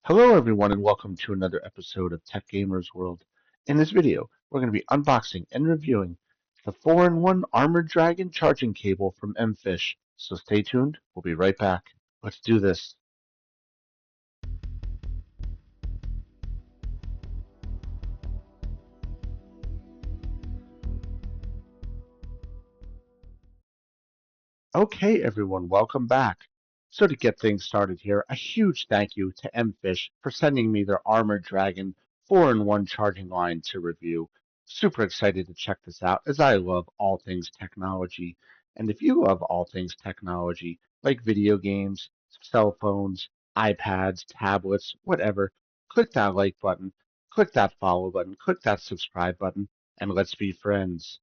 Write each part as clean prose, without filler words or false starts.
Hello everyone and welcome to another episode of Tech Gamers World. In this video, we're going to be unboxing and reviewing the 4-in-1 Armored Dragon charging cable from MFISH. So stay tuned, we'll be right back. Let's do this. Okay everyone, welcome back. So to get things started here, a huge thank you to MFISH for sending me their Armored Dragon 4-in-1 charging line to review. Super excited to check this out as I love all things technology. And if you love all things technology, like video games, cell phones, iPads, tablets, whatever, click that like button, click that follow button, click that subscribe button, and let's be friends.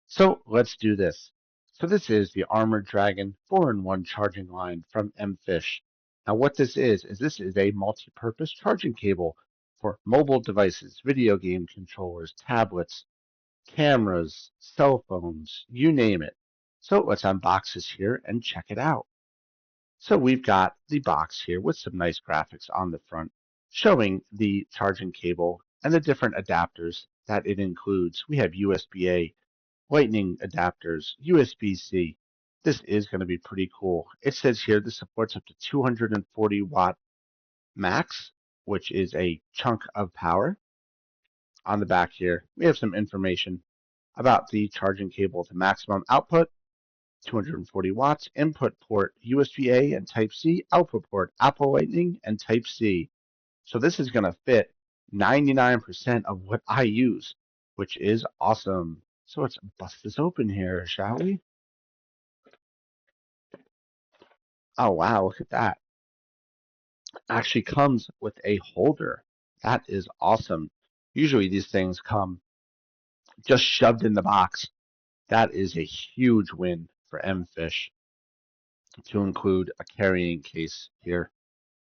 So let's do this. So this is the Armored Dragon 4-in-1 charging line from MFISH. Now what this is a multi-purpose charging cable for mobile devices, video game controllers, tablets, cameras, cell phones, you name it. So let's unbox this here and check it out. So we've got the box here with some nice graphics on the front showing the charging cable and the different adapters that it includes. We have USB-A, Lightning adapters, USB-C. This is going to be pretty cool. It says here this supports up to 240 watt max, which is a chunk of power. On the back here, we have some information about the charging cable to maximum output, 240 watts, input port USB-A and Type-C, output port Apple Lightning and Type-C. So this is going to fit 99% of what I use, which is awesome. So let's bust this open here, shall we? Oh wow, look at that. Actually comes with a holder. That is awesome. Usually these things come just shoved in the box. That is a huge win for MFISH to include a carrying case here.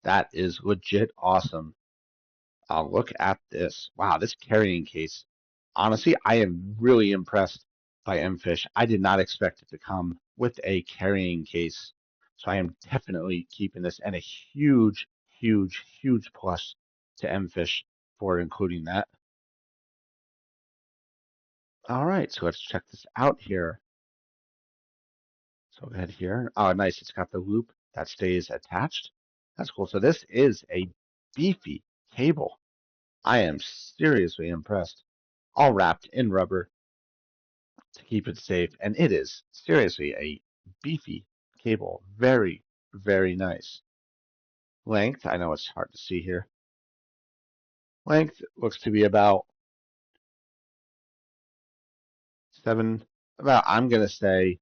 That is legit awesome. Look at this. Wow, this carrying case. Honestly, I am really impressed by MFISH. I did not expect it to come with a carrying case. So I am definitely keeping this, and a huge, huge, huge plus to MFISH for including that. All right, so let's check this out here. So go ahead here. Oh, nice. It's got the loop that stays attached. That's cool. So this is a beefy cable. I am seriously impressed. All wrapped in rubber to keep it safe. And it is seriously a beefy cable. Very, very nice. Length, I know it's hard to see here. Length looks to be about I'm going to say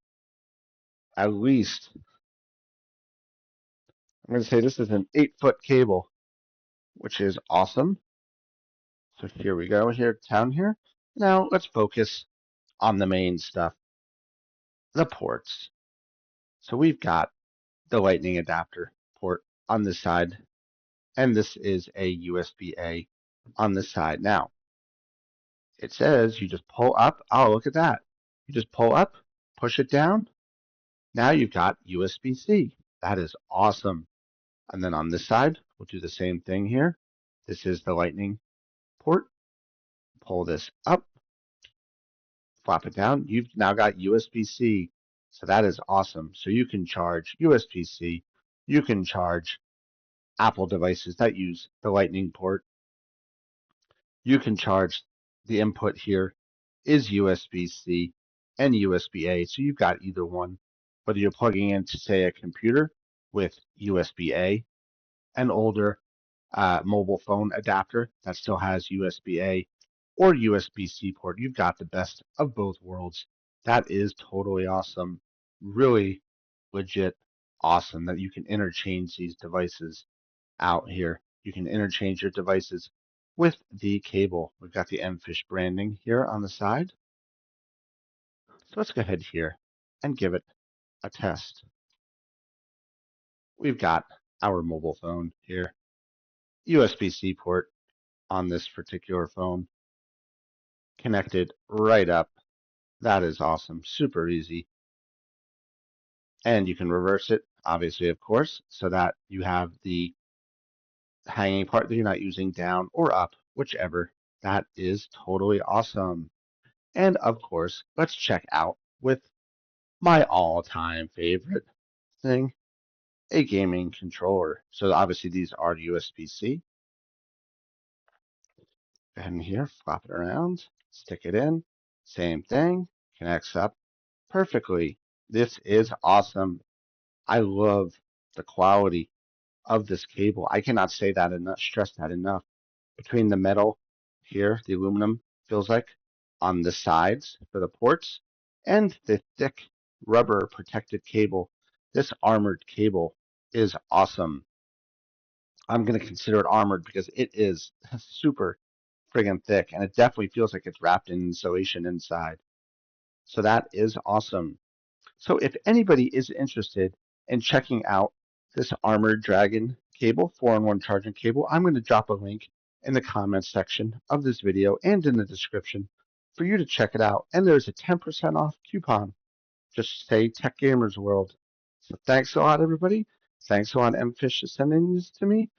at least, I'm going to say this is an 8-foot cable, which is awesome. So here we go, here, down here. Now let's focus on the main stuff, the ports. So we've got the lightning adapter port on this side, and this is a USB-A on this side. Now, it says you just pull up. Oh, look at that. You just pull up, push it down. Now you've got USB-C. That is awesome. And then on this side, we'll do the same thing here. This is the lightning port. Pull this up, flop it down. You've now got USB-C. So that is awesome. So you can charge USB-C. You can charge Apple devices that use the lightning port. You can charge the input here is USB-C and USB-A. So you've got either one, whether you're plugging into, say, a computer with USB-A, an older mobile phone adapter that still has USB-A, or USB-C port. You've got the best of both worlds. That is totally awesome. Really legit awesome that you can interchange these devices out here. You can interchange your devices with the cable. We've got the MFISH branding here on the side. So let's go ahead here and give it a test. We've got our mobile phone here, USB-C port on this particular phone, connected right up. That is awesome, super easy. And you can reverse it, obviously, of course, so that you have the hanging part that you're not using down or up, whichever. That is totally awesome. And of course, let's check out with my all-time favorite thing, a gaming controller. So obviously these are USB-C. Go ahead and here, flop it around, stick it in, same thing, connects up perfectly. This is awesome. I love the quality of this cable. I cannot say that enough, stress that enough. Between the metal here, the aluminum feels like on the sides for the ports, and the thick rubber protected cable. This armored cable is awesome. I'm going to consider it armored because it is super friggin' thick, and it definitely feels like it's wrapped in insulation inside. So that is awesome. So if anybody is interested in checking out this Armored Dragon cable, 4-in-1 charging cable, I'm going to drop a link in the comments section of this video and in the description for you to check it out. And there's a 10% off coupon. Just say Tech Gamers World. So thanks a lot, everybody. Thanks a lot, MFISH, for sending this to me.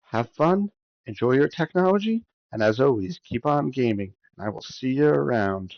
Have fun, enjoy your technology, and as always, keep on gaming. And I will see you around.